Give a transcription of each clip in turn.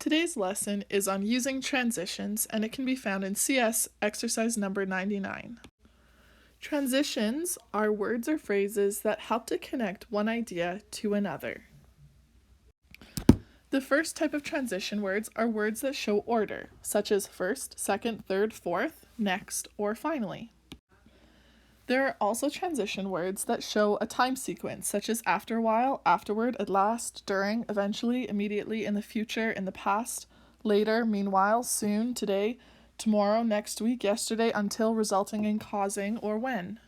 Today's lesson is on using transitions, and it can be found in CS exercise number 99. Transitions are words or phrases that help to connect one idea to another. The first type of transition words are words that show order, such as first, second, third, fourth, next, or finally. There are also transition words that show a time sequence, such as after a while, afterward, at last, during, eventually, immediately, in the future, in the past, later, meanwhile, soon, today, tomorrow, next week, yesterday, until, resulting in, causing, or when.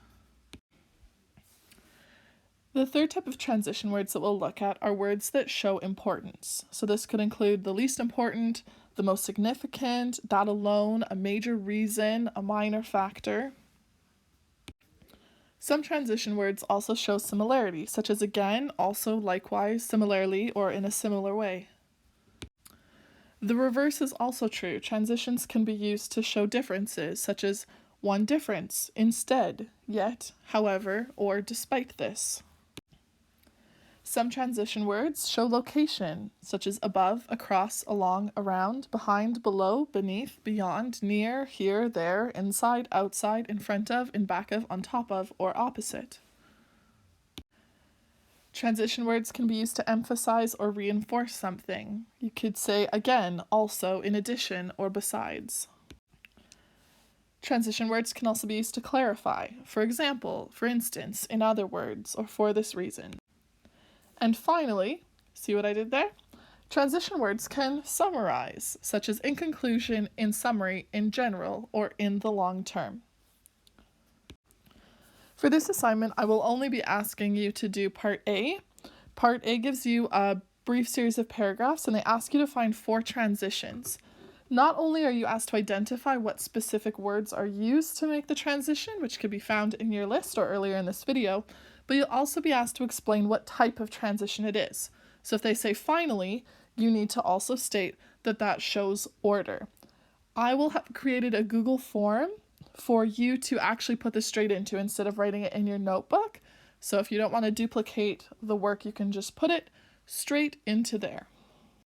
The third type of transition words that we'll look at are words that show importance. So this could include the least important, the most significant, that alone, a major reason, a minor factor. Some transition words also show similarity, such as again, also, likewise, similarly, or in a similar way. The reverse is also true. Transitions can be used to show differences, such as one difference, instead, yet, however, or despite this. Some transition words show location, such as above, across, along, around, behind, below, beneath, beyond, near, here, there, inside, outside, in front of, in back of, on top of, or opposite. Transition words can be used to emphasize or reinforce something. You could say again, also, in addition, or besides. Transition words can also be used to clarify. For example, for instance, in other words, or for this reason. And finally, see what I did there? Transition words can summarize, such as in conclusion, in summary, in general, or in the long term. For this assignment, I will only be asking you to do part A. Part A gives you a brief series of paragraphs, and they ask you to find 4 transitions. Not only are you asked to identify what specific words are used to make the transition, which could be found in your list or earlier in this video, but you'll also be asked to explain what type of transition it is. So if they say finally, you need to also state that that shows order. I will have created a Google form for you to actually put this straight into instead of writing it in your notebook. So if you don't want to duplicate the work, you can just put it straight into there.